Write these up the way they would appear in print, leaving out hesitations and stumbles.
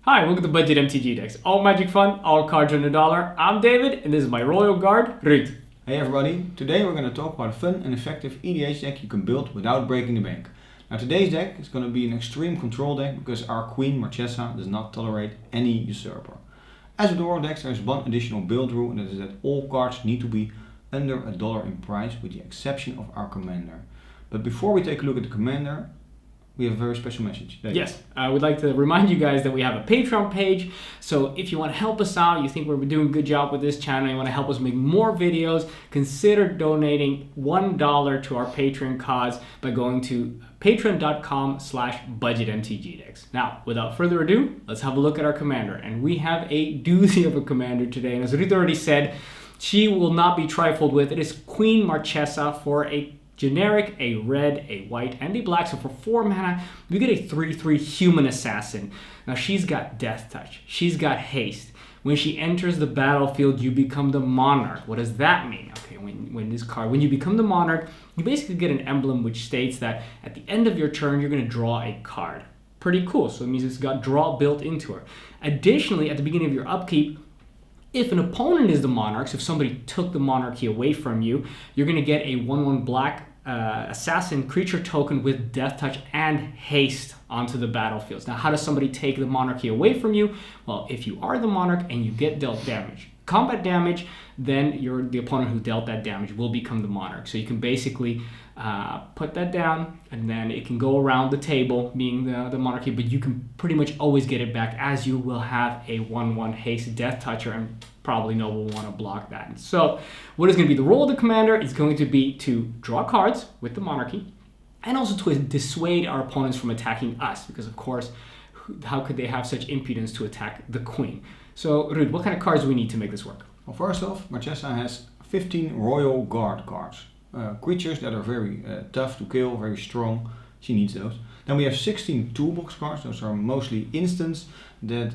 Hi, welcome to Budget MTG Decks. All magic fun, all cards under $1. I'm David, and this is my Royal Guard, Ruud. Hey everybody, today we're going to talk about a fun and effective EDH deck you can build without breaking the bank. Now today's deck is going to be an extreme control deck because our queen Marchesa does not tolerate any usurper. As with all decks, there is one additional build rule, and that is that all cards need to be under $1 in price with the exception of our commander. But before we take a look at the commander, we have a very special message. Yes, I would like to remind you guys that we have a Patreon page. So if you want to help us out, you think we're doing a good job with this channel, you want to help us make more videos, consider donating $1 to our Patreon cause by going to patreon.com/budgetmtgdecks. Now, without further ado, let's have a look at our commander. And we have a doozy of a commander today. And as Ruud already said, she will not be trifled with. It is Queen Marchesa for a generic, a red, a white, and a black. So for 4 mana, we get a 3/3 human assassin. Now she's got death touch. She's got haste. When she enters the battlefield, you become the monarch. What does that mean? Okay, when you become the monarch, you basically get an emblem which states that at the end of your turn, you're going to draw a card. Pretty cool. So it means it's got draw built into her. Additionally, at the beginning of your upkeep, if an opponent is the monarch, so if somebody took the monarchy away from you, you're going to get a 1/1 black assassin creature token with death touch and haste onto the battlefields. Now, how does somebody take the monarchy away from you? Well, if you are the monarch and you get dealt damage, combat damage, then the opponent who dealt that damage will become the monarch. So you can basically put that down, and then it can go around the table, being the monarchy, but you can pretty much always get it back, as you will have a 1/1 haste death toucher, and probably no one will want to block that. So what is going to be the role of the commander? It's going to be to draw cards with the monarchy, and also to dissuade our opponents from attacking us, because of course, how could they have such impudence to attack the queen? So Ruud, what kind of cards do we need to make this work? Well, first off, Marchesa has 15 Royal Guard cards. Creatures that are very tough to kill, very strong. She needs those. Then we have 16 toolbox cards. Those are mostly instants that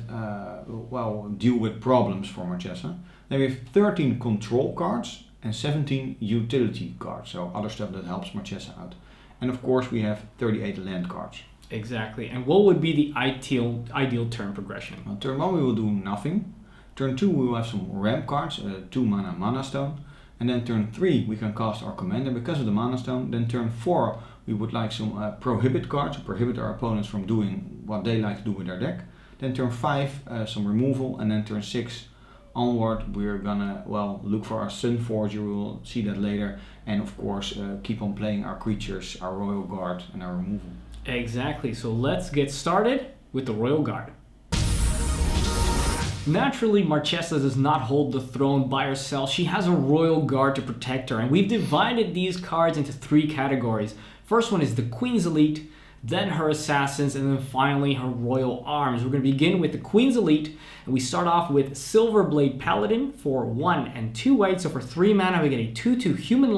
deal with problems for Marchesa. Then we have 13 control cards and 17 utility cards. So other stuff that helps Marchesa out. And of course we have 38 land cards. Exactly. And what would be the ideal turn progression? On turn 1 we will do nothing. Turn 2 we will have some ramp cards, 2 mana mana stone. And then turn 3 we can cast our commander because of the mana stone. Then turn 4 we would like some prohibit cards to prohibit our opponents from doing what they like to do with their deck. Then turn 5 some removal, and then turn 6 onward we're gonna look for our Sun Forger. We will see that later, and of course keep on playing our creatures, our Royal Guard, and our removal. Exactly. So let's get started with the Royal Guard. Naturally, Marchesa does not hold the throne by herself. She has a Royal Guard to protect her, and we've divided these cards into 3 categories. First one is the Queen's Elite, then her Assassins, and then finally her Royal Arms. We're going to begin with the Queen's Elite, and we start off with Silverblade Paladin for 1 and 2 white. So for 3 mana, we get a 2/2 Human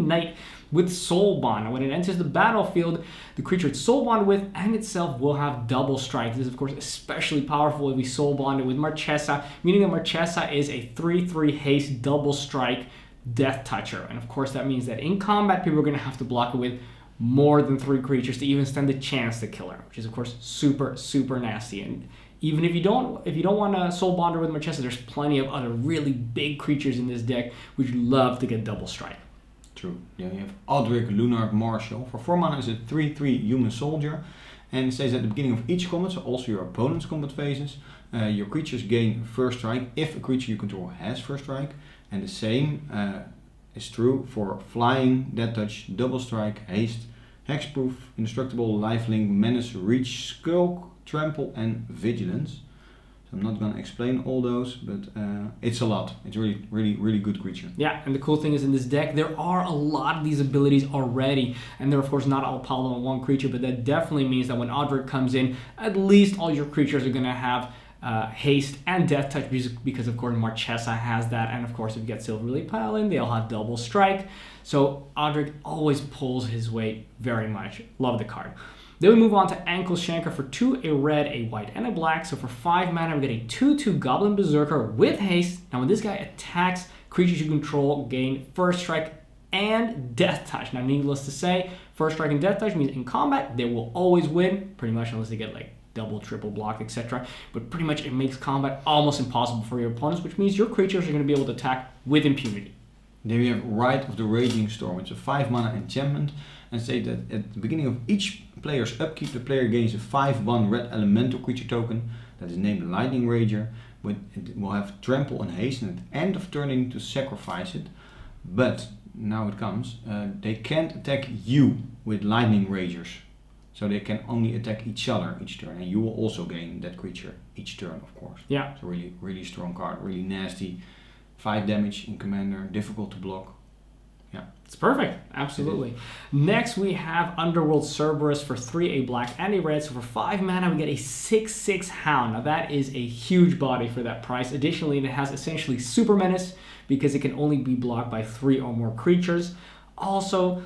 Knight with Soul Bond. And when it enters the battlefield, the creature it's Soul Bond with and itself will have double strike. This is of course especially powerful if we Soul Bond it with Marchesa, meaning that Marchesa is a 3/3 haste double strike death toucher. And of course that means that in combat people are going to have to block it with more than 3 creatures to even stand a chance to kill her, which is of course super nasty. And even if you don't want to Soul Bond her with Marchesa, there's plenty of other really big creatures in this deck which love to get double strike. True. Yeah, you have Aldrich Lunard Marshal. For 4 mana is a 3/3 human soldier, and it says at the beginning of each combat, so also your opponent's combat phases, your creatures gain first strike if a creature you control has first strike, and the same is true for flying, death touch, double strike, haste, hexproof, indestructible, lifelink, menace, reach, skulk, trample, and vigilance. So I'm not going to explain all those, but it's a lot. It's really good creature. Yeah, and the cool thing is in this deck, there are a lot of these abilities already, and they're of course not all piled on one creature, but that definitely means that when Odric comes in, at least all your creatures are going to have haste and death touch, because of course Marchesa has that, and of course if you get Silverblade Paladin, they all have double strike. So Odric always pulls his weight very much. Love the card. Then we move on to Ankle Shanker for 2, a red, a white, and a black. So for 5 mana, we get a 2/2 Goblin Berserker with haste. Now when this guy attacks, creatures you control gain first strike and death touch. Now needless to say, first strike and death touch means in combat, they will always win, pretty much unless they get like double, triple block, etc. But pretty much it makes combat almost impossible for your opponents, which means your creatures are going to be able to attack with impunity. Then we have Rite of the Raging Storm. It's a 5 mana enchantment and say that at the beginning of each player's upkeep, the player gains a 5/1 red elemental creature token that is named Lightning Rager. It will have trample and haste, and at the end of turn you need to sacrifice it. But now it comes, they can't attack you with Lightning Ragers. So they can only attack each other each turn, and you will also gain that creature each turn, of course. Yeah. So really, really strong card, really nasty. 5 damage in Commander, difficult to block. Yeah. It's perfect, absolutely. Next we have Underworld Cerberus for 3 a black and a red. So for 5 mana we get a 6/6 Hound. Now that is a huge body for that price. Additionally, it has essentially Super Menace because it can only be blocked by 3 or more creatures. Also,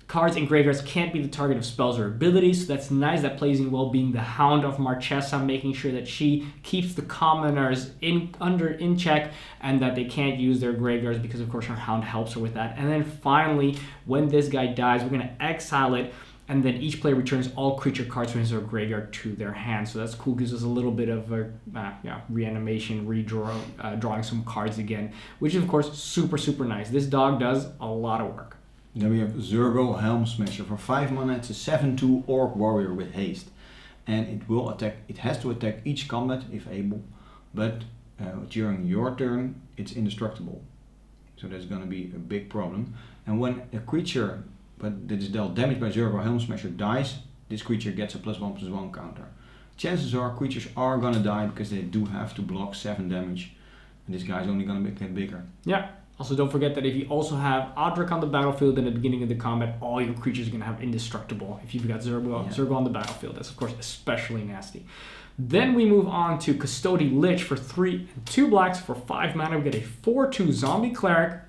cards in graveyards can't be the target of spells or abilities, so that's nice. That plays in well being the Hound of Marchesa, making sure that she keeps the commoners in check and that they can't use their graveyards because of course her Hound helps her with that. And then finally, when this guy dies, we're going to exile it, and then each player returns all creature cards from his or her graveyard to their hand. So that's cool, gives us a little bit of a reanimation, drawing some cards again, which is of course super nice. This dog does a lot of work. Then we have Zurgo Helm Smasher. For 5 mana, it's a 7/2 Ogre Warrior with haste. And it will attack, it has to attack each combat if able, but during your turn, it's indestructible. So that's going to be a big problem. And when a creature that is dealt damage by Zurgo Helm Smasher dies, this creature gets a +1/+1 counter. Chances are creatures are going to die because they do have to block 7 damage. And this guy's only going to get bigger. Yeah. Also, don't forget that if you also have Odric on the battlefield at the beginning of the combat, all your creatures are going to have indestructible. If you've got Zurgo on the battlefield, that's of course especially nasty. Then we move on to Custodial Lich for 3 and 2 blacks. For 5 mana, we get a 4/2 Zombie Cleric.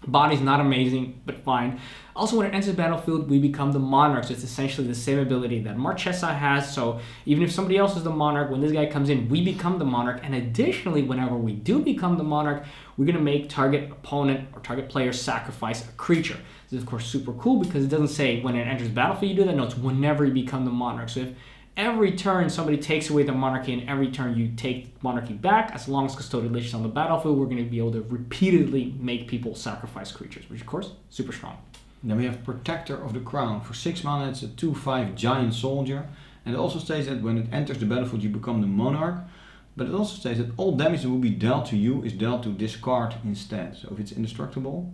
Body's not amazing, but fine. Also, when it enters the battlefield, we become the Monarch. So it's essentially the same ability that Marchesa has. So even if somebody else is the Monarch, when this guy comes in, we become the Monarch. And additionally, whenever we do become the Monarch, we're going to make target opponent or target player sacrifice a creature. This is, of course, super cool because it doesn't say when it enters the battlefield you do that. No, it's whenever you become the Monarch. So if every turn somebody takes away the monarchy and every turn you take monarchy back, as long as Custodial Lich is on the battlefield, we're going to be able to repeatedly make people sacrifice creatures, which of course, super strong. Then we have Protector of the Crown. For 6 mana, it's a 2/5 Giant Soldier. And it also states that when it enters the battlefield, you become the Monarch. But it also states that all damage that will be dealt to you is dealt to discard instead. So if it's indestructible,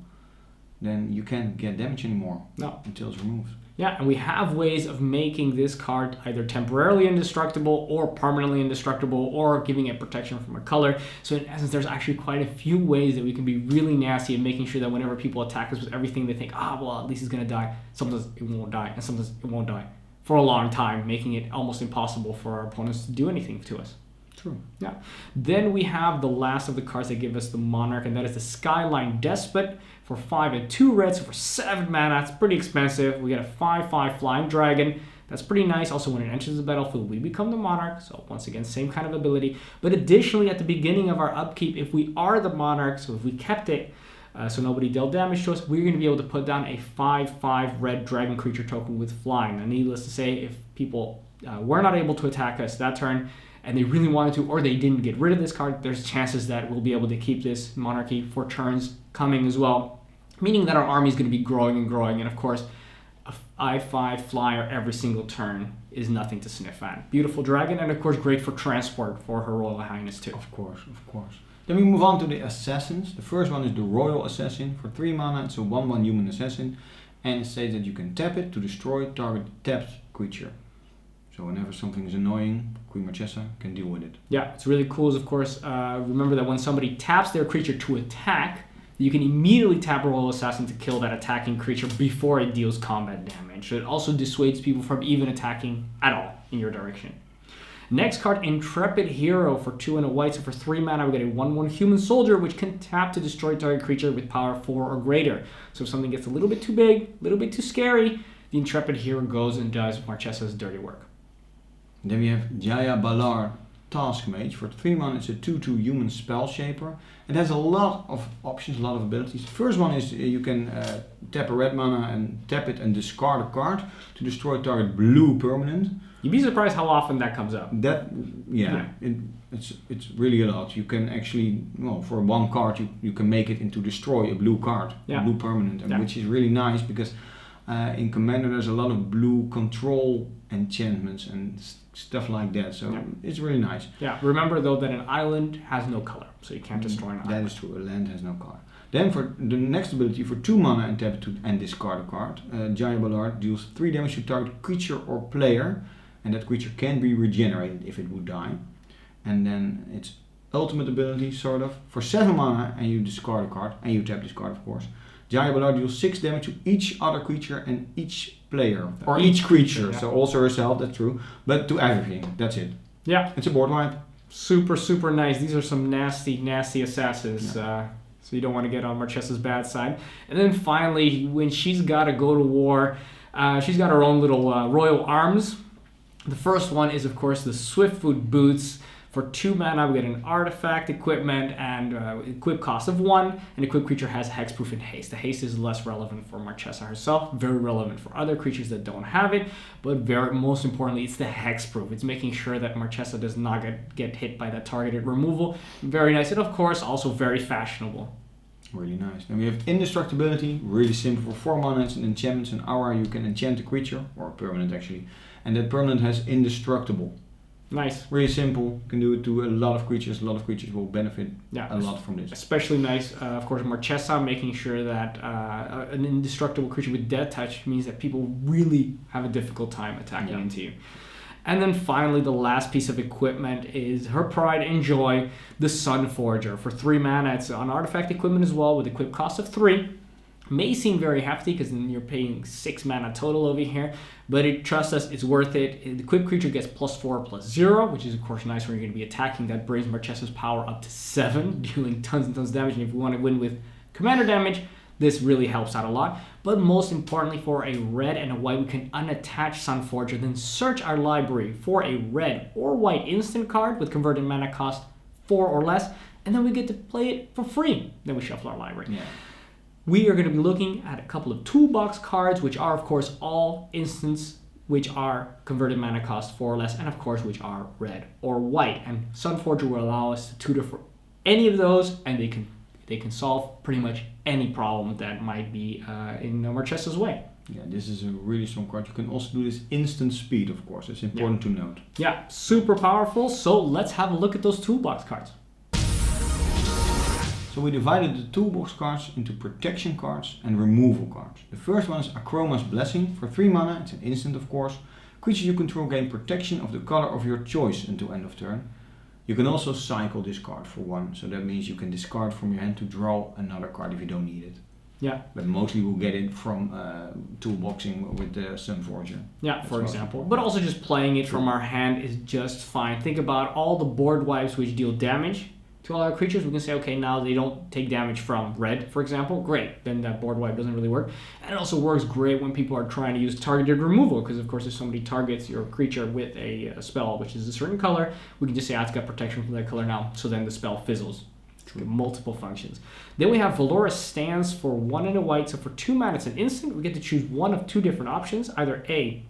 then you can't get damage anymore until it's removed. Yeah, and we have ways of making this card either temporarily indestructible or permanently indestructible or giving it protection from a color. So in essence, there's actually quite a few ways that we can be really nasty at making sure that whenever people attack us with everything, they think, well, at least he's going to die. Sometimes it won't die, and sometimes it won't die for a long time, making it almost impossible for our opponents to do anything to us. True. Yeah. Then we have the last of the cards that give us the Monarch, and that is the Skyline Despot for 5 and 2 red. So for 7 mana, it's pretty expensive. We get a 5/5 Flying Dragon. That's pretty nice. Also, when it enters the battlefield, we become the Monarch. So once again, same kind of ability. But additionally, at the beginning of our upkeep, if we are the Monarch, so if we kept it, so nobody dealt damage to us, we're going to be able to put down a 5/5 red dragon creature token with flying. Now, needless to say, if people were not able to attack us that turn, and they really wanted to, or they didn't get rid of this card, there's chances that we'll be able to keep this monarchy for turns coming as well, meaning that our army is going to be growing and growing, and of course, a 5/5 flyer every single turn is nothing to sniff at. Beautiful dragon, and of course, great for transport for Her Royal Highness too. Of course. Then we move on to the Assassins. The first one is the Royal Assassin. For 3 mana, it's a 1/1 human assassin, and it says that you can tap it to destroy target tapped creature. So whenever something is annoying, Queen Marchesa can deal with it. Yeah, it's really cool. Of course, remember that when somebody taps their creature to attack, you can immediately tap a Royal Assassin to kill that attacking creature before it deals combat damage. So it also dissuades people from even attacking at all in your direction. Next card, Intrepid Hero for 2 and a white. So for 3 mana, we get a 1/1 human soldier, which can tap to destroy target creature with power 4 or greater. So if something gets a little bit too big, a little bit too scary, the Intrepid Hero goes and does Marchesa's dirty work. Then we have Jaya Balar Task Mage. For 3 mana, it's a 2/2 human spell shaper. It has a lot of options, a lot of abilities. The first one is you can tap a red mana and tap it and discard a card to destroy target blue permanent. You'd be surprised how often that comes up. It's really a lot. You can actually, for 1 card, you can make it into destroy a blue card, a blue permanent, which is really nice because in Commander there's a lot of blue control enchantments and stuff like that. So it's really nice. Yeah. Remember though that an island has no color, so you can't destroy an island. That is true. A land has no color. Then for the next ability, for 2 mana and tap it and discard a card, Giant Ballard deals 3 damage to target creature or player, and that creature can be regenerated if it would die. And then its ultimate ability, sort of, for 7 mana and you discard a card, and you tap this card of course, Giant Ballard deals 6 damage to each other creature and each player, or each creature, so also herself, that's true, but to everything, that's it. Yeah. It's a board wipe. Super, super nice. These are some nasty, nasty assassins. So you don't want to get on Marchesa's bad side. And then finally, when she's got to go to war, she's got her own little royal arms. The first one is, of course, the Swiftfoot Boots. For 2 mana, we get an artifact, equipment, and equip cost of 1. And equip creature has hexproof and haste. The haste is less relevant for Marchesa herself, very relevant for other creatures that don't have it. But most importantly, it's the hexproof. It's making sure that Marchesa does not get hit by that targeted removal. Very nice, and of course, also very fashionable. Really nice. Then we have Indestructibility, really simple. For 4 mana, it's an enchantment, an aura. You can enchant a creature, or a permanent actually. And that permanent has Indestructible. Nice. Really simple. You can do it to a lot of creatures. A lot of creatures will benefit a lot from this. Especially nice, of course, Marchesa, making sure that an indestructible creature with Death Touch means that people really have a difficult time attacking into you. And then finally, the last piece of equipment is her pride and joy, the Sun Forger. For 3 mana, it's an artifact equipment as well with equip cost of 3. May seem very hefty because then you're paying 6 mana total over here, but trust us, it's worth it. The equipped creature gets +4/+0, which is of course nice when you're going to be attacking. That brings Marchesa's power up to 7, dealing tons and tons of damage. And if you want to win with commander damage, this really helps out a lot. But most importantly, for a red and a white, we can unattach Sun Forger, then search our library for a red or white instant card with converted mana cost 4 or less, and then we get to play it for free. Then we shuffle our library. Yeah. We are going to be looking at a couple of toolbox cards, which are, of course, all instants which are converted mana cost 4 or less, and of course, which are red or white. And Sun Forger will allow us to tutor for any of those, and they can solve pretty much any problem that might be in Marchesa's way. Yeah, this is a really strong card. You can also do this instant speed, of course. It's important to note. Yeah, super powerful. So let's have a look at those toolbox cards. So we divided the toolbox cards into protection cards and removal cards. The first one is Akroma's Blessing. For 3 mana, it's an instant of course. Creatures you control gain protection of the color of your choice until end of turn. You can also cycle this card for 1, so that means you can discard from your hand to draw another card if you don't need it. Yeah. But mostly we'll get it from toolboxing with the Sun Forger. Yeah, for example. But also just playing it from our hand is just fine. Think about all the board wipes which deal damage to all our creatures. We can say, okay, now they don't take damage from red, for example. Great. Then that board wipe doesn't really work. And it also works great when people are trying to use targeted removal, because of course if somebody targets your creature with a spell which is a certain color, we can just say, it's got protection from that color now, so then the spell fizzles. Multiple functions. Then we have Vallauris Stands for 1 and a white. So for 2 mana, it's an instant. We get to choose one of 2 different options. Either A,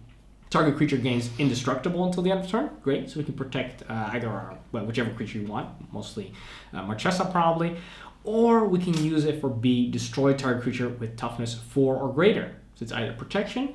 target creature gains indestructible until the end of turn. Great, so we can protect whichever creature you want, mostly Marchesa probably. Or we can use it for B, destroy target creature with toughness 4 or greater. So it's either protection,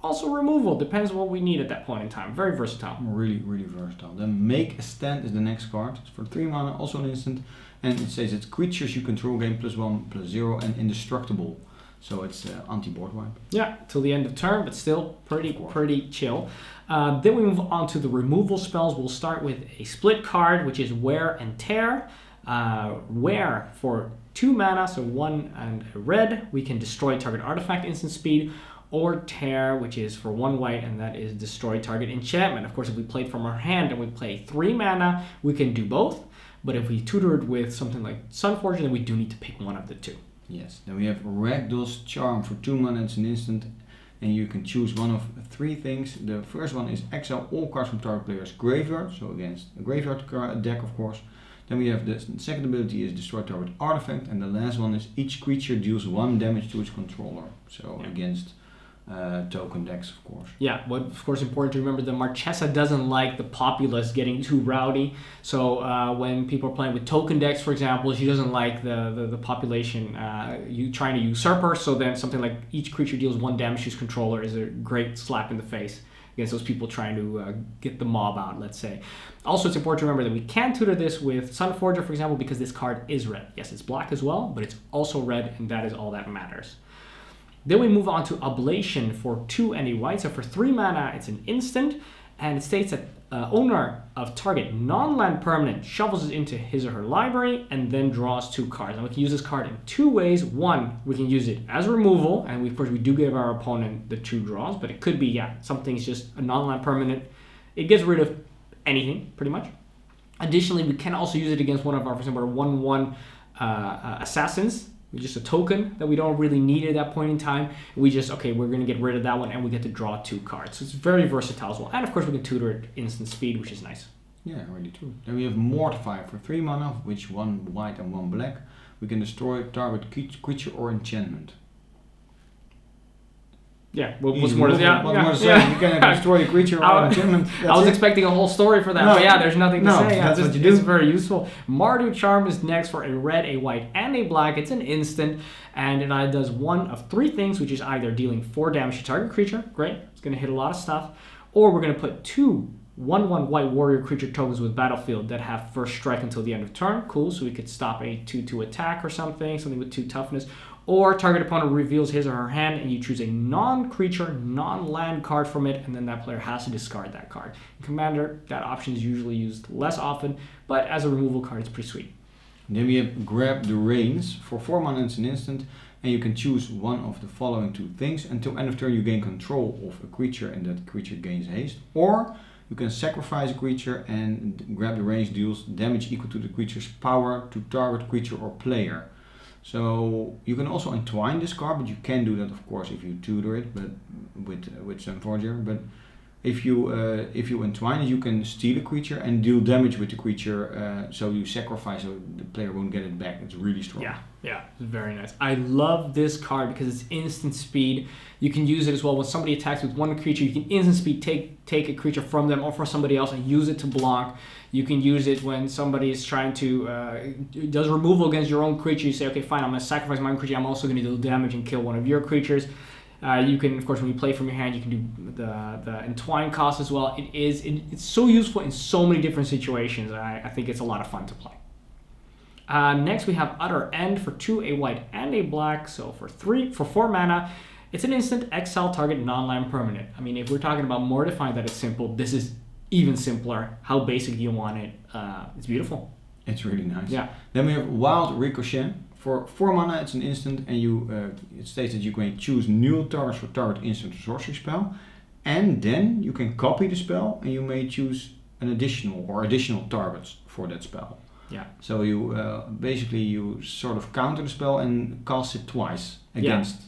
also removal, depends what we need at that point in time. Very versatile. Really, really versatile. Then Make a Stand is the next card. It's for 3 mana, also an instant. And it says it's creatures you control gain +1/+0 and indestructible. So it's anti-board wipe. Yeah, till the end of turn, but still pretty chill. Then we move on to the removal spells. We'll start with a split card, which is Wear and Tear. Wear for 2 mana, so 1 and a red. We can destroy target artifact instant speed. Or Tear, which is for 1 white, and that is destroy target enchantment. Of course, if we played from our hand and we play 3 mana, we can do both. But if we tutor it with something like Sun Forger, then we do need to pick one of the 2. Yes. Then we have Ragdoll's Charm for 2 mana. It's an instant. and you can choose one of 3 things. The first one is exile all cards from target player's graveyard, so against a graveyard deck, of course. Then we have the second ability is destroy target artifact, and the last one is each creature deals 1 damage to its controller, so against token decks, of course. Yeah, but of course important to remember that Marchesa doesn't like the populace getting too rowdy. So when people are playing with token decks, for example, she doesn't like the population you trying to usurp her. So then something like each creature deals 1 damage to its controller is a great slap in the face against those people trying to get the mob out, let's say. Also, it's important to remember that we can tutor this with Sun Forager, for example, because this card is red. Yes, it's black as well, but it's also red, and that is all that matters. Then we move on to Oblation for 2 and a white. So for 3 mana, it's an instant, and it states that owner of target non-land permanent shuffles it into his or her library and then draws 2 cards. And we can use this card in 2 ways. One, we can use it as removal, and of course we do give our opponent the 2 draws, but it could be, something's just a non-land permanent. It gets rid of anything, pretty much. Additionally, we can also use it against one of our, for example, our 1/1 assassins. Just a token that we don't really need at that point in time. We just, we're going to get rid of that one, and we get to draw 2 cards. So it's very versatile as well. And of course, we can tutor it instant speed, which is nice. Yeah, really true. Then we have Mortify for 3 mana, of which 1 white and 1 black. We can destroy target creature or enchantment. Yeah, what's more to say? You can destroy a creature or enchantment. I was expecting a whole story for that, but there's nothing to say. That's what you do. It's very useful. Mardu Charm is next for a red, a white, and a black. It's an instant, and it does 1 of 3 things, which is either dealing 4 damage to target creature, great, it's going to hit a lot of stuff, or we're going to put 2 1/1 white warrior creature tokens with battlefield that have first strike until the end of turn. Cool, so we could stop a 2/2 attack or something with 2 toughness. Or target opponent reveals his or her hand and you choose a non-creature, non-land card from it, and then that player has to discard that card. In Commander, that option is usually used less often, but as a removal card, it's pretty sweet. Then we have Grab the Reins. For 4 mana, it's an instant, and you can choose one of the following 2 things. Until end of turn, you gain control of a creature, and that creature gains haste. Or you can sacrifice a creature, and Grab the Reins deals damage equal to the creature's power to target creature or player. So you can also entwine this card, but you can do that, of course, if you tutor it, but with Sun Forager. But if you entwine it, you can steal a creature and deal damage with the creature. So you sacrifice, so the player won't get it back. It's really strong. Yeah, it's very nice. I love this card because it's instant speed. You can use it as well when somebody attacks with 1 creature. You can instant speed take a creature from them or from somebody else and use it to block. You can use it when somebody is trying to does removal against your own creature. You say, okay, fine, I'm going to sacrifice my own creature. I'm also going to deal damage and kill one of your creatures. You can, of course, when you play from your hand, you can do the entwine cost as well. It's so useful in so many different situations. I think it's a lot of fun to play. Next, we have Utter End for 2, a white, and a black. So for 4 mana, it's an instant exile target non-land permanent. I mean, if we're talking about mortifying that it's simple, this is even simpler. How basic do you want it? It's beautiful. It's really nice. Yeah. Then we have Wild Ricochet. For 4 mana, it's an instant, and it states that you can choose new targets for target instant or sorcery spell, and then you can copy the spell, and you may choose an additional targets for that spell. Yeah. So you basically you sort of counter the spell and cast it twice against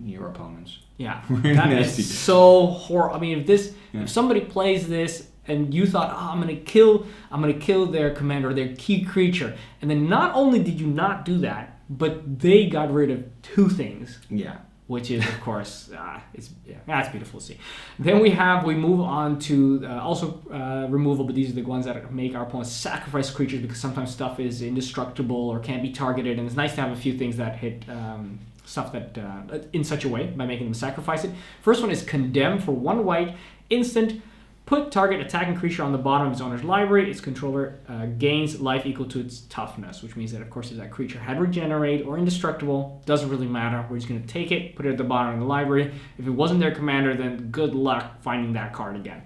your opponents. Yeah, really that nasty. is so horrible. I mean, if somebody plays this and you thought, I'm gonna kill their commander, their key creature, and then not only did you not do that, but they got rid of 2 things. Yeah. Which is, of course, it's beautiful to see. Then we move on to also removal, but these are the ones that make our opponents sacrifice creatures because sometimes stuff is indestructible or can't be targeted, and it's nice to have a few things that hit stuff that in such a way by making them sacrifice it. First one is Condemn for 1 white, instant. Put target attacking creature on the bottom of its owner's library. Its controller gains life equal to its toughness, which means that, of course, if that creature had regenerate or indestructible, doesn't really matter. We're just going to take it, put it at the bottom of the library. If it wasn't their commander, then good luck finding that card again.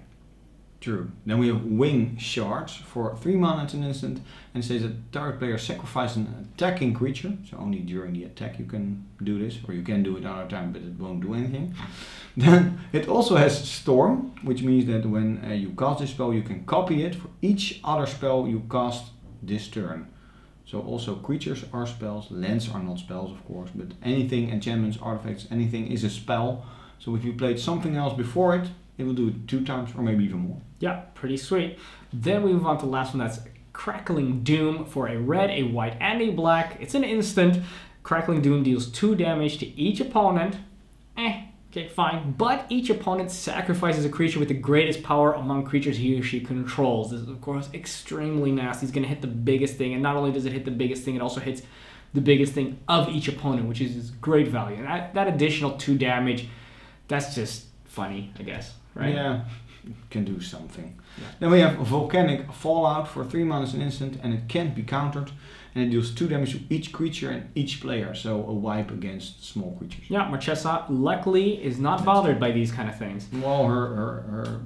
True. Then we have Wing Shards. For 3 mana, it's an instant, and it says that target player sacrifices an attacking creature. So only during the attack you can do this, or you can do it another time, but it won't do anything. Then it also has Storm, which means that when you cast this spell, you can copy it for each other spell you cast this turn. So also creatures are spells, lands are not spells, of course, but anything, enchantments, artifacts, anything is a spell. So if you played something else before it, it will do it 2 times or maybe even more. Yeah, pretty sweet. Then we move on to the last one. That's Crackling Doom for a red, a white, and a black. It's an instant. Crackling Doom deals 2 damage to each opponent. Okay, fine. But each opponent sacrifices a creature with the greatest power among creatures he or she controls. This is, of course, extremely nasty. He's going to hit the biggest thing. And not only does it hit the biggest thing, it also hits the biggest thing of each opponent, which is great value. And that additional 2 damage, that's just funny, I guess, right? Yeah, can do something. Yeah. Then we have Volcanic Fallout for 3 mana as an instant, and it can't be countered. And it deals 2 damage to each creature and each player, so a wipe against small creatures. Yeah, Marchesa luckily is not bothered by these kind of things. Well, her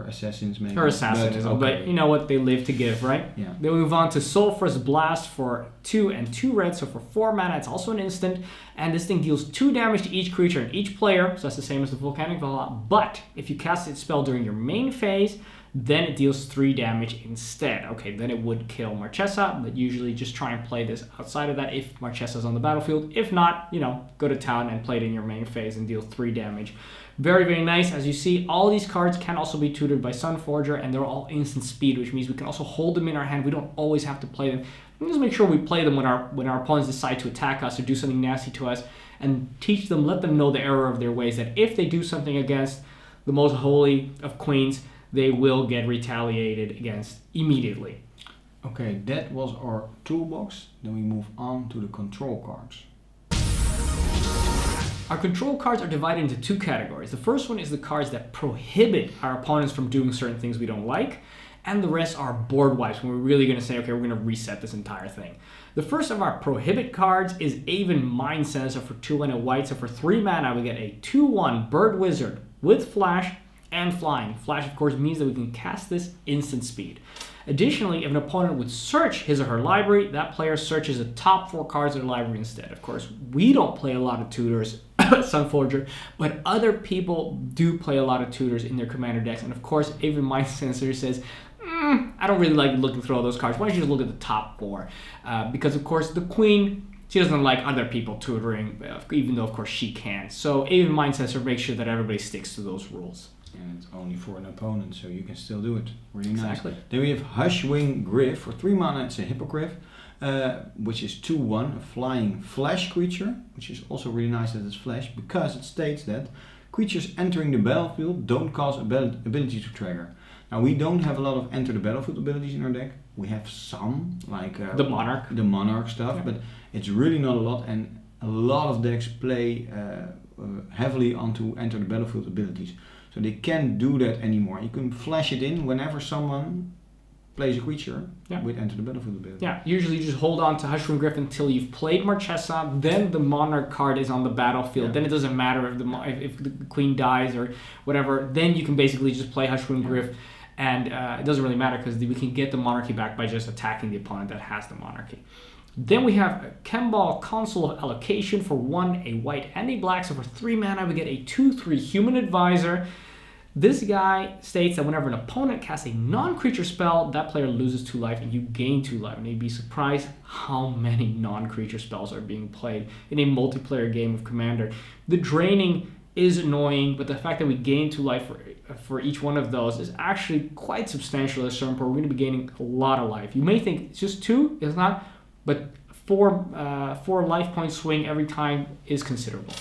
assassins maybe. Her assassin, but you know what, they live to give, right? Yeah. Then we move on to Sulphurous Blast for 2 and 2 red, so for 4 mana, it's also an instant, and this thing deals 2 damage to each creature and each player, so that's the same as the Volcanic Fallout, but if you cast its spell during your main phase, then it deals 3 damage instead. Okay, then it would kill Marchesa, but usually just try and play this outside of that if Marchesa's on the battlefield. If not, you know, go to town and play it in your main phase and deal 3 damage. Very, very nice. As you see, all these cards can also be tutored by Sun Forager, and they're all instant speed, which means we can also hold them in our hand. We don't always have to play them. We just make sure we play them when our opponents decide to attack us or do something nasty to us, and teach them, let them know the error of their ways, that if they do something against the most holy of queens, they will get retaliated against immediately. Okay, that was our toolbox. Then we move on to the control cards. Our control cards are divided into 2 categories. The first one is the cards that prohibit our opponents from doing certain things we don't like, and the rest are board wipes, when we're really going to say, okay, we're going to reset this entire thing. The first of our prohibit cards is Aven Mind Sensor for 2 and a white. So for 3 mana, we get a 2/1 Bird Wizard with Flash and Flying. Flash, of course, means that we can cast this instant speed. Additionally, if an opponent would search his or her library, that player searches the top 4 cards of the library instead. Of course, we don't play a lot of tutors, Sun Forager, but other people do play a lot of tutors in their commander decks. And of course, Aven Mind Sensor says, I don't really like looking through all those cards. Why don't you just look at the top 4? Because, of course, the queen, she doesn't like other people tutoring, even though, of course, she can. So Aven Mind Sensor makes sure that everybody sticks to those rules. And it's only for an opponent, so you can still do it. Really nice. Exactly. Then we have Hushwing Griff for 3 mana. It's a Hippogriff, which is 2/1, a flying flash creature, which is also really nice that it's flash, because it states that creatures entering the battlefield don't cause ability to trigger. Now, we don't have a lot of enter the battlefield abilities in our deck. We have some, like the Monarch stuff, yeah. But it's really not a lot, and a lot of decks play heavily onto enter the battlefield abilities. So they can't do that anymore. You can flash it in whenever someone plays a creature with enter the battlefield ability. Yeah, usually you just hold on to Hushwing Griff until you've played Marchesa, then the Monarch card is on the battlefield. Yeah. Then it doesn't matter if the queen dies or whatever. Then you can basically just play Hushwing Griff, and it doesn't really matter because we can get the monarchy back by just attacking the opponent that has the monarchy. Then we have a Kembal Council of Allocation for 1, a white, and a black. So for 3 mana, we get a 2/3 Human Advisor. This guy states that whenever an opponent casts a non-creature spell, that player loses 2 life and you gain 2 life. And you'd be surprised how many non-creature spells are being played in a multiplayer game of Commander. The draining is annoying, but the fact that we gain 2 life for each one of those is actually quite substantial at a certain point. We're going to be gaining a lot of life. You may think it's just 2, it's not, but 4 life point swing every time is considerable.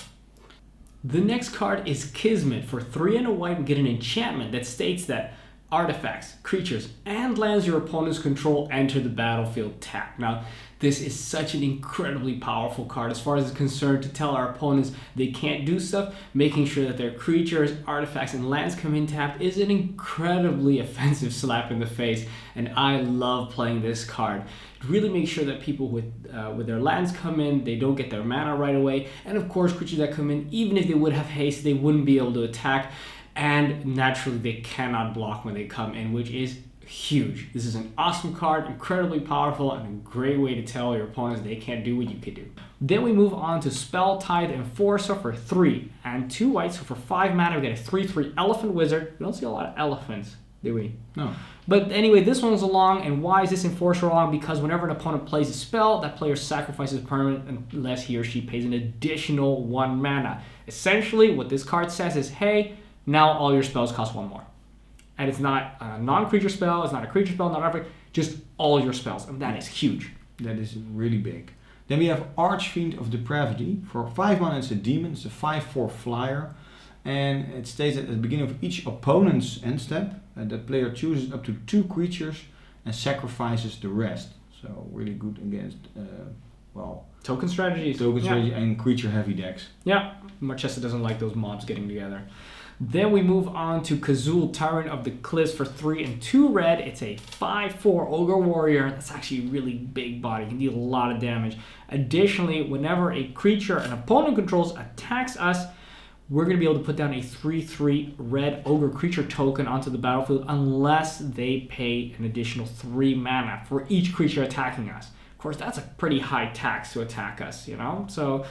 The next card is Kismet. For 3 and a white, we get an enchantment that states that artifacts, creatures, and lands your opponents control enter the battlefield tapped. Now, this is such an incredibly powerful card as far as it's concerned to tell our opponents they can't do stuff. Making sure that their creatures, artifacts, and lands come in tapped is an incredibly offensive slap in the face, and I love playing this card. It really makes sure that people with their lands come in, they don't get their mana right away, and of course creatures that come in, even if they would have haste, they wouldn't be able to attack, and naturally they cannot block when they come in, which is huge. This is an awesome card, incredibly powerful, and a great way to tell your opponents they can't do what you can do. Then we move on to Spelltide Enforcer for 3 and 2 white. So for 5 mana, we get a 3/3 Elephant Wizard. We don't see a lot of elephants did we? No. But anyway, this one's along, and why is this enforcer along? Because whenever an opponent plays a spell, that player sacrifices permanent unless he or she pays an additional 1 mana. Essentially, what this card says is, hey, now all your spells cost 1 more. And it's not a non-creature spell, it's not a creature spell, not every, just all your spells, and that is huge. That is really big. Then we have Archfiend of Depravity. For 5 mana, it's a demon. It's a 5/4 flyer. And it states that at the beginning of each opponent's end step, that player chooses up to 2 creatures and sacrifices the rest. So really good against, token strategies. Strategy and creature-heavy decks. Yeah, Marchesa doesn't like those mobs getting together. Then we move on to Kazul, Tyrant of the Cliffs for 3 and 2 red. It's a 5/4 Ogre Warrior. That's actually a really big body. It can deal a lot of damage. Additionally, whenever a creature an opponent controls attacks us, we're going to be able to put down a 3/3 red Ogre creature token onto the battlefield unless they pay an additional 3 mana for each creature attacking us. Of course, that's a pretty high tax to attack us, you know? So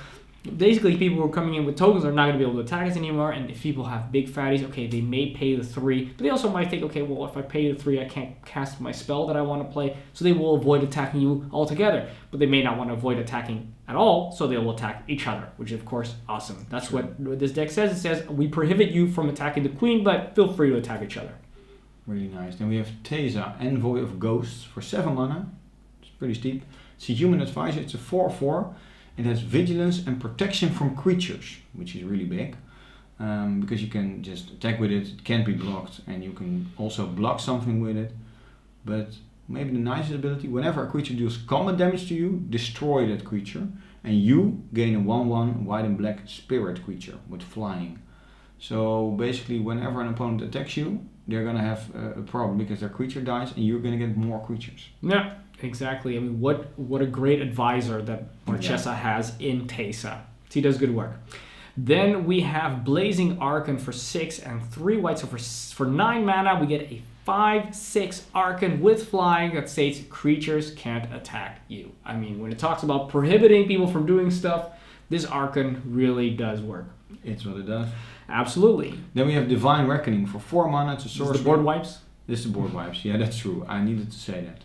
basically, people who are coming in with tokens are not going to be able to attack us anymore, and if people have big fatties, okay, they may pay the 3, but they also might think, okay, well, if I pay the 3, I can't cast my spell that I want to play, so they will avoid attacking you altogether, but they may not want to avoid attacking at all, so they will attack each other, which is, of course, awesome. That's what this deck says. It says, we prohibit you from attacking the queen, but feel free to attack each other. Really nice. Then we have Teysa, Envoy of Ghosts, for 7 mana. It's pretty steep. It's a human advisor. It's a 4/4. It has vigilance and protection from creatures, which is really big, because you can just attack with it, it can't be blocked, and you can also block something with it. But maybe the nicest ability, whenever a creature deals combat damage to you, destroy that creature, and you gain a 1/1 white and black spirit creature with flying. So basically, whenever an opponent attacks you, they're going to have a problem because their creature dies, and you're going to get more creatures. Yeah. Exactly. I mean, what a great advisor that Marchesa has in Teysa. He does good work. Then we have Blazing Archon for 6 and 3 white. So for 9 mana, we get a 5/6 Archon with flying that states creatures can't attack you. I mean, when it talks about prohibiting people from doing stuff, this Archon really does work. It's what it does. Absolutely. Then we have Divine Reckoning for 4 mana. It's a sorcery. This is the board wipes? This is the board wipes. Yeah, that's true. I needed to say that.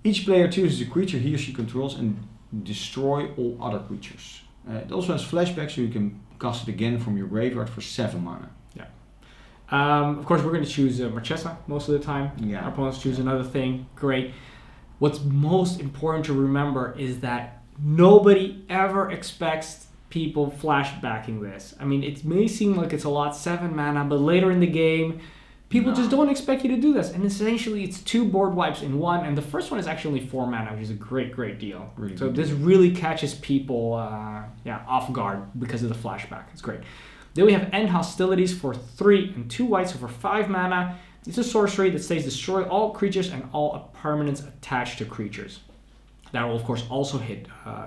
Each player chooses a creature he or she controls and destroy all other creatures. It also has flashback, so you can cast it again from your graveyard for 7 mana. Yeah. Of course, we're going to choose Marchesa most of the time. Yeah. Our opponents choose another thing. Great. What's most important to remember is that nobody ever expects people flashbacking this. I mean, it may seem like it's a lot, 7 mana, but later in the game, people just don't expect you to do this. And essentially, it's 2 board wipes in one. And the first one is actually only 4 mana, which is a great deal. Really so this really catches people off guard because of the flashback. It's great. Then we have End Hostilities for 3 and 2 white. So for 5 mana, it's a sorcery that says destroy all creatures and all permanents attached to creatures. That will, of course, also hit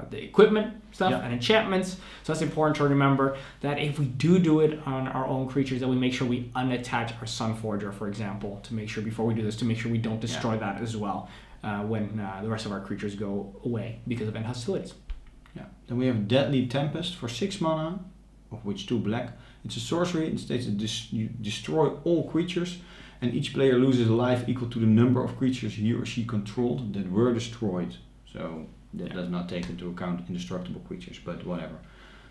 the equipment stuff and enchantments. So that's important to remember that if we do it on our own creatures, that we make sure we unattach our Sunforger, for example, to make sure before we do this, to make sure we don't destroy that as well when the rest of our creatures go away because of End Hostilities. Yeah. Then we have Deadly Tempest for 6 mana, of which 2 black. It's a sorcery. It states that you destroy all creatures, and each player loses a life equal to the number of creatures he or she controlled that were destroyed. So that does not take into account indestructible creatures, but whatever.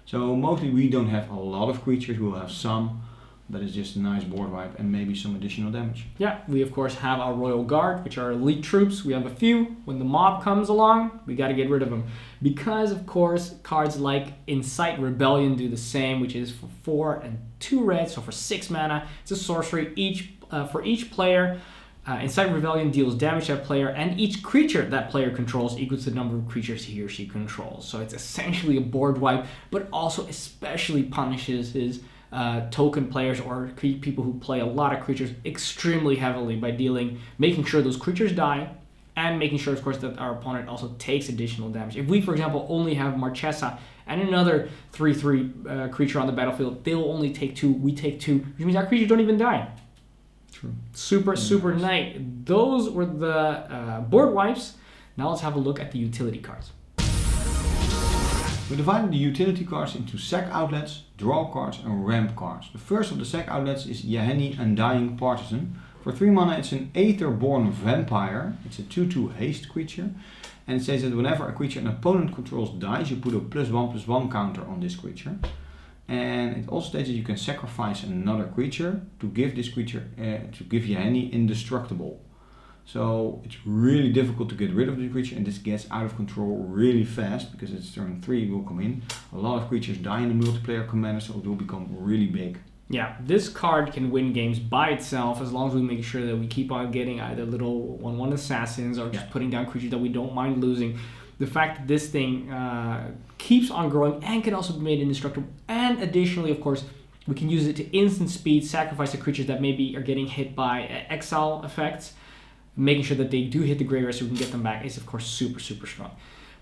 So mostly we don't have a lot of creatures, we will have some, but it's just a nice board wipe and maybe some additional damage. Yeah, we of course have our Royal Guard, which are elite troops. We have a few. When the mob comes along, we got to get rid of them. Because of course, cards like Incite Rebellion do the same, which is for 4 and 2 red, so for 6 mana. It's a sorcery for each player. Incite Rebellion deals damage to that player, and each creature that player controls equals the number of creatures he or she controls. So it's essentially a board wipe, but also especially punishes his token players or people who play a lot of creatures extremely heavily by making sure those creatures die, and making sure, of course, that our opponent also takes additional damage. If we, for example, only have Marchesa and another 3/3 creature on the battlefield, they will only take 2, we take 2, which means our creatures don't even die. True. Super nice. Those were the board wipes. Now let's have a look at the utility cards. We divided the utility cards into sack outlets, draw cards and ramp cards. The first of the sack outlets is Yahenni Undying Partisan For 3 mana, it's an Aether-born Vampire. It's a 2/2 haste creature. And it says that whenever a creature an opponent controls dies, you put a +1/+1 counter on this creature. And it also states that you can sacrifice another creature to give this creature, to give Yahenni indestructible. So it's really difficult to get rid of the creature, and this gets out of control really fast because it's turn 3, it will come in. A lot of creatures die in the multiplayer commander, so it will become really big. Yeah, this card can win games by itself as long as we make sure that we keep on getting either little 1/1 assassins or just putting down creatures that we don't mind losing. The fact that this thing keeps on growing and can also be made indestructible, and additionally, of course, we can use it to instant speed, sacrifice the creatures that maybe are getting hit by exile effects, making sure that they do hit the graveyard so we can get them back is, of course, super, super strong.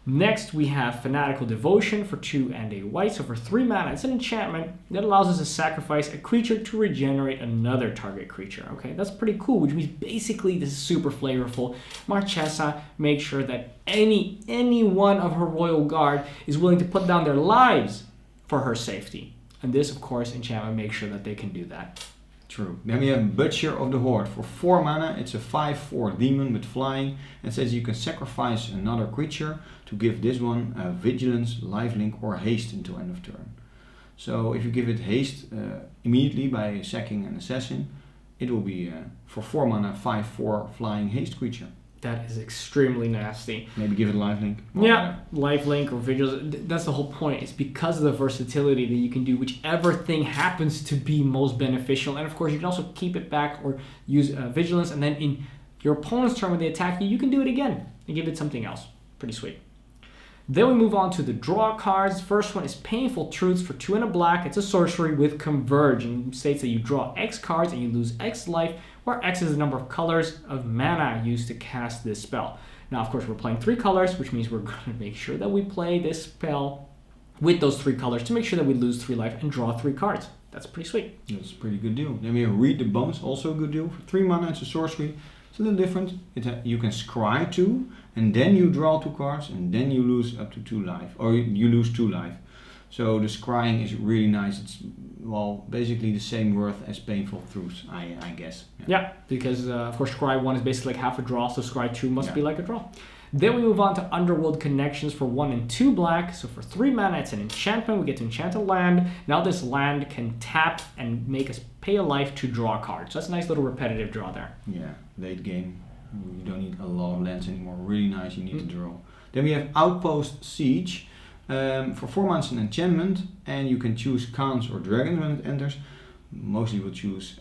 Next, we have Fanatical Devotion for 2 and a white. So for 3 mana, it's an enchantment that allows us to sacrifice a creature to regenerate another target creature. Okay, that's pretty cool, which means basically this is super flavorful. Marchesa makes sure that any one of her Royal Guard is willing to put down their lives for her safety. And this, of course, enchantment makes sure that they can do that. True. Then we have Butcher of the Horde. For 4 mana, it's a 5/4 demon with flying, and says you can sacrifice another creature to give this one vigilance, lifelink, or haste until end of turn. So if you give it haste immediately by sacking an assassin, it will be for 4 mana 5/4 flying haste creature. That is extremely nasty. Maybe give it lifelink. Yeah, lifelink or vigilance. That's the whole point. It's because of the versatility that you can do whichever thing happens to be most beneficial. And of course, you can also keep it back or use vigilance. And then in your opponent's turn when they attack you, you can do it again and give it something else. Pretty sweet. Then we move on to the draw cards. First one is Painful Truths for 2 and a black. It's a sorcery with Converge and states that you draw X cards and you lose X life, where X is the number of colors of mana used to cast this spell. Now, of course, we're playing 3 colors, which means we're going to make sure that we play this spell with those 3 colors to make sure that we lose 3 life and draw 3 cards. That's pretty sweet. That's a pretty good deal. Then we have Read the Bones, also a good deal. For 3 mana, it's a sorcery. It's a little different. You can scry 2, and then you draw 2 cards, and then you lose up to 2 life, or you lose 2 life. So the scrying is really nice. It's, well, basically the same worth as Painful Truths, I guess. Yeah, because of course scry 1 is basically like half a draw, so scry 2 must be like a draw. Then we move on to Underworld Connections for 1 and 2 black. So for 3 mana, it's an enchantment. We get to enchant a land. Now this land can tap and make us pay a life to draw a card. So that's a nice little repetitive draw there. Yeah, late game. You don't need a lot of lands anymore. Really nice, you need to draw. Then we have Outpost Siege. For 4 mana, it's an enchantment, and you can choose Khans or Dragons when it enters. Mostly we'll choose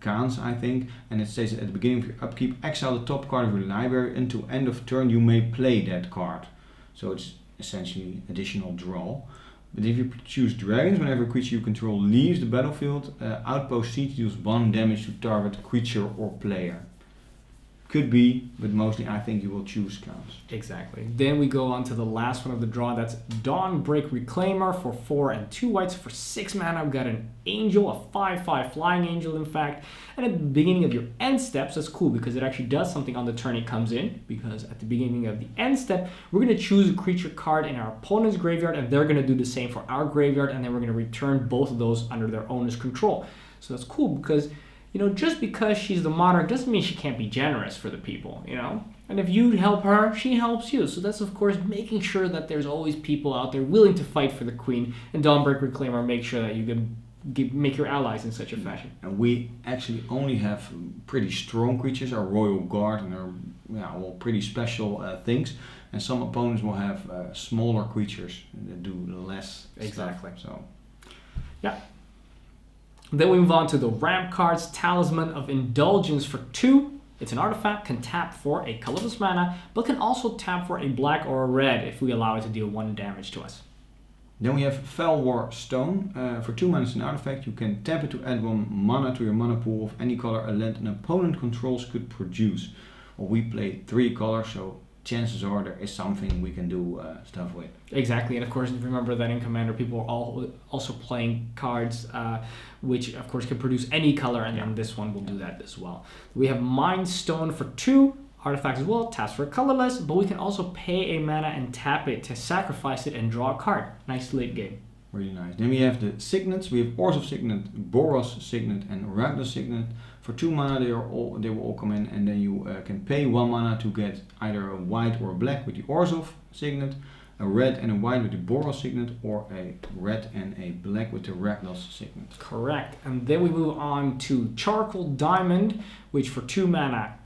Khans, I think. And it says that at the beginning of your upkeep, exile the top card of your library. Until end of turn, you may play that card. So it's essentially additional draw. But if you choose Dragons, whenever a creature you control leaves the battlefield, Outpost Siege deals 1 damage to target creature or player. Could be, but mostly I think you will choose Khans. Exactly. Then we go on to the last one of the draw. That's Dawnbreak Reclaimer for 4 and 2 whites. For 6 mana, we've got an angel, a 5/5 flying angel, in fact. And at the beginning of your end steps, that's cool because it actually does something on the turn it comes in. Because at the beginning of the end step, we're going to choose a creature card in our opponent's graveyard, and they're going to do the same for our graveyard, and then we're going to return both of those under their owner's control. So that's cool because, you know, just because she's the monarch doesn't mean she can't be generous for the people, you know? And if you help her, she helps you. So that's, of course, making sure that there's always people out there willing to fight for the queen. And Dawnbreak Reclaimer makes sure that you can make your allies in such a fashion. And we actually only have pretty strong creatures, our Royal Guard, and our pretty special things. And some opponents will have smaller creatures that do less stuff. So, yeah. Then we move on to the ramp cards. Talisman of Indulgence for 2. It's an artifact, can tap for a colorless mana, but can also tap for a black or a red if we allow it to deal 1 damage to us. Then we have Fellwar Stone. For 2 mana, it's an artifact. You can tap it to add 1 mana to your mana pool of any color a land an opponent controls could produce. Well, we play 3 colors, so chances are there is something we can do stuff with. Exactly, and of course remember that in Commander people are also playing cards which of course can produce any color, and then this one will do that as well. We have Mind Stone for 2, artifact as well, taps for colorless, but we can also pay a mana and tap it to sacrifice it and draw a card. Nice late game. Really nice. Then we have the signets. We have Orzhov Signet, Boros Signet, and Rakdos Signet. For 2 mana, they will all come in, and then you can pay 1 mana to get either a white or a black with the Orzhov Signet, a red and a white with the Boros Signet, or a red and a black with the Rakdos Signet. Correct. And then we move on to Charcoal Diamond, which for 2 mana,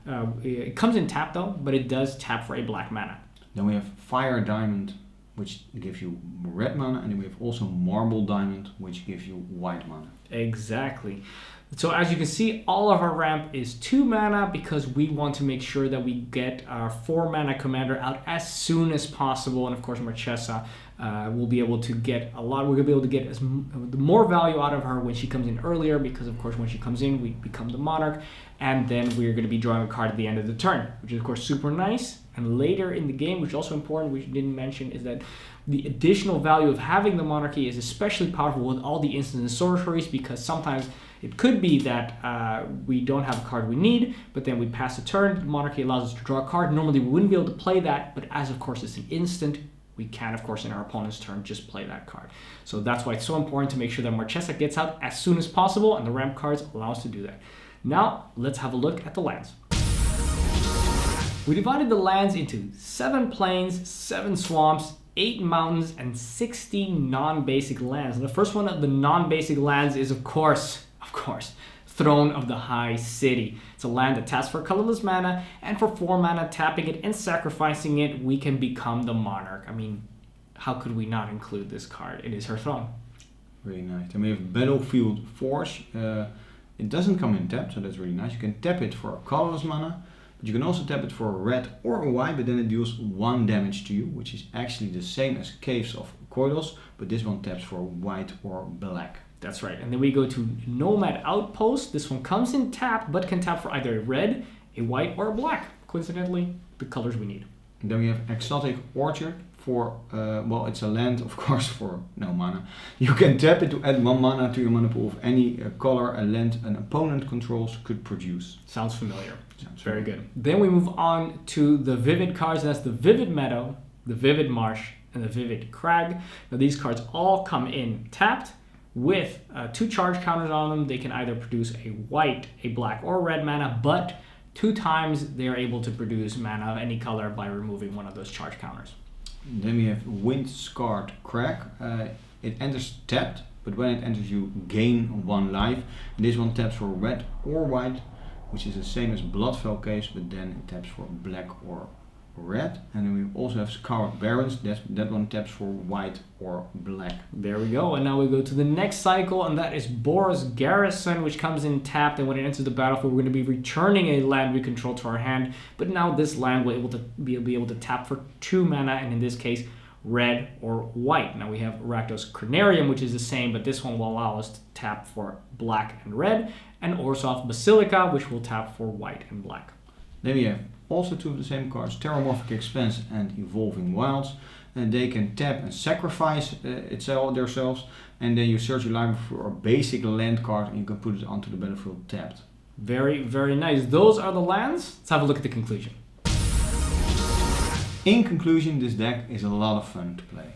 it comes in tap though, but it does tap for a black mana. Then we have Fire Diamond, which gives you red mana, and then we have also Marble Diamond, which gives you white mana. Exactly. So as you can see, all of our ramp is 2 mana because we want to make sure that we get our 4 mana commander out as soon as possible. And of course, Marchesa will be able to get a lot. We're going to be able to get more value out of her when she comes in earlier because of course when she comes in, we become the monarch. And then we're going to be drawing a card at the end of the turn, which is of course super nice. And later in the game, which is also important, which we didn't mention, is that the additional value of having the monarchy is especially powerful with all the instants and sorceries because sometimes it could be that we don't have a card we need, but then we pass a turn, the monarchy allows us to draw a card. Normally we wouldn't be able to play that, but as of course it's an instant, we can of course in our opponent's turn just play that card. So that's why it's so important to make sure that Marchesa gets out as soon as possible, and the ramp cards allow us to do that. Now let's have a look at the lands. We divided the lands into 7 plains, 7 swamps, 8 mountains, and 60 non-basic lands. And the first one of the non-basic lands is of course, Throne of the High City. It's a land that taps for colorless mana, and for 4 mana, tapping it and sacrificing it, we can become the monarch. I mean, how could we not include this card? It is her throne. Really nice. And we have Battlefield Force. It doesn't come in tap, so that's really nice. You can tap it for a colorless mana, but you can also tap it for a red or a white, but then it deals 1 damage to you, which is actually the same as Caves of Koidos, but this one taps for white or black. That's right. And then we go to Nomad Outpost. This one comes in tap, but can tap for either a red, a white, or a black. Coincidentally, the colors we need. And then we have Exotic Orchard for, well, it's a land, of course, for no mana. You can tap it to add 1 mana to your mana pool of any color a land an opponent controls could produce. Sounds familiar. Sounds very good. Then we move on to the Vivid cards. That's the Vivid Meadow, the Vivid Marsh, and the Vivid Crag. Now these cards all come in tapped with 2 charge counters on them. They can either produce a white, a black, or red mana, but 2 times they are able to produce mana of any color by removing one of those charge counters. Then we have Wind Scarred Crag. It enters tapped, but when it enters you gain 1 life. This one taps for red or white, which is the same as Bloodfell Caves, but then it taps for black or red. And then we also have Scoured Barrens. That one taps for white or black. There we go. And now we go to the next cycle, and that is Boros Garrison, which comes in tapped, and when it enters the battlefield, we're going to be returning a land we control to our hand. But now this land will be able to tap for 2 mana, and in this case, red or white. Now we have Rakdos Crenarium, which is the same, but this one will allow us to tap for black and red, and Orzhov Basilica, which will tap for white and black. Then we have also 2 of the same cards, Terramorphic Expanse and Evolving Wilds. And they can tap and sacrifice themselves, and then you search your library for a basic land card and you can put it onto the battlefield tapped. Very, very nice. Those are the lands. Let's have a look at the conclusion. In conclusion, this deck is a lot of fun to play.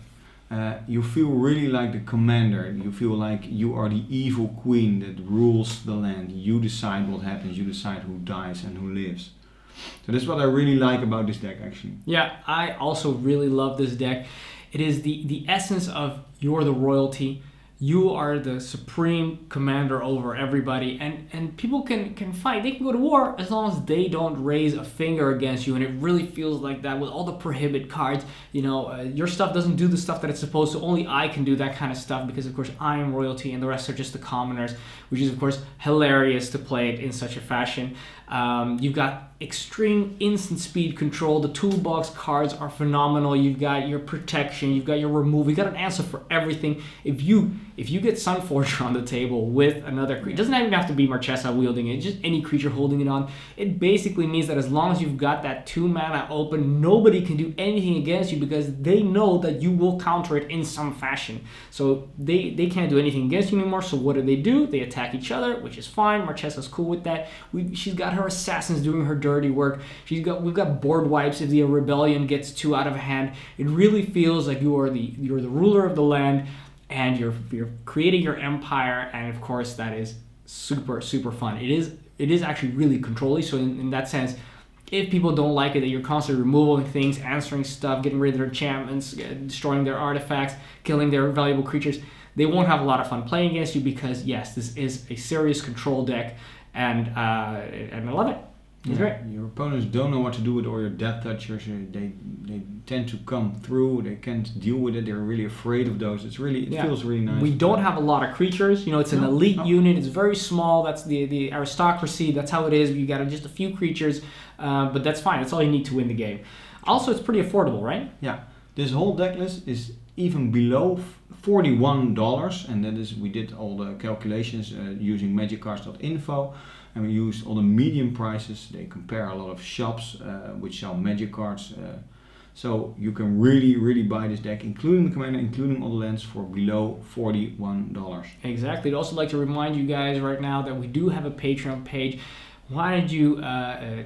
You feel really like the commander. You feel like you are the evil queen that rules the land. You decide what happens, you decide who dies and who lives. So that's what I really like about this deck, actually. Yeah, I also really love this deck. It is the essence of you're the royalty. You are the supreme commander over everybody, and people can fight. They can go to war as long as they don't raise a finger against you, and it really feels like that with all the prohibit cards. You know, your stuff doesn't do the stuff that it's supposed to. Only I can do that kind of stuff because, of course, I am royalty and the rest are just the commoners, which is, of course, hilarious to play it in such a fashion. You've got extreme instant speed control. The toolbox cards are phenomenal. You've got your protection, you've got your remove, you've got an answer for everything. If you get Sunforger on the table with another creature, it doesn't even have to be Marchesa wielding it, just any creature holding it on. It basically means that as long as you've got that 2 mana open, nobody can do anything against you because they know that you will counter it in some fashion. So they can't do anything against you anymore. So what do? They attack each other, which is fine. Marchesa's cool with that. She's got her assassins doing her dirty work. We've got board wipes if the rebellion gets 2 out of hand. It really feels like you're the ruler of the land, and you're creating your empire, and of course that is super fun. It is actually really controlly. So in that sense, if people don't like it that you're constantly removing things, answering stuff, getting rid of their enchantments, destroying their artifacts, killing their valuable creatures, they won't have a lot of fun playing against you, because yes, this is a serious control deck, and I love it. It's great. Your opponents don't know what to do with all your Death Touchers. They tend to come through. They can't deal with it. They're really afraid of those. It feels really nice. We don't have a lot of creatures. It's an elite unit. It's very small. That's the aristocracy. That's how it is. You got just a few creatures, but that's fine. That's all you need to win the game. Also, it's pretty affordable, right? Yeah. This whole deck list is even below $41, and that is, we did all the calculations using magiccards.info. And we used all the medium prices. They compare a lot of shops which sell magic cards. So you can really buy this deck, including the commander, including all the lands, for below $41. Exactly. I'd also like to remind you guys right now that we do have a Patreon page. Why don't you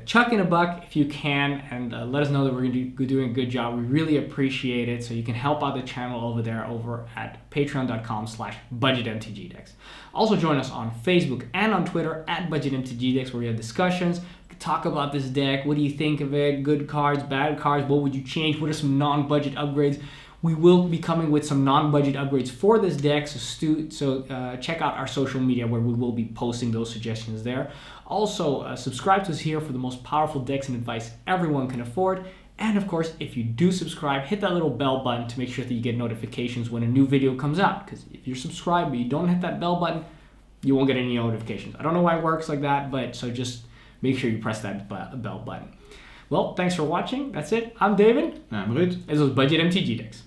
chuck in a buck if you can, and let us know that we're going to be doing a good job. We really appreciate it. So you can help out the channel over there over at patreon.com/budgetmtgdecks. Also join us on Facebook and on Twitter at budgetmtgdecks, where we have discussions. Talk about this deck. What do you think of it? Good cards, bad cards. What would you change? What are some non-budget upgrades? We will be coming with some non-budget upgrades for this deck, so check out our social media, where we will be posting those suggestions there. Also, subscribe to us here for the most powerful decks and advice everyone can afford. And of course, if you do subscribe, hit that little bell button to make sure that you get notifications when a new video comes out. Because if you're subscribed but you don't hit that bell button, you won't get any notifications. I don't know why it works like that, but so just make sure you press that bell button. Well, thanks for watching. That's it. I'm David. I'm Ruud. This was Budget MTG Decks.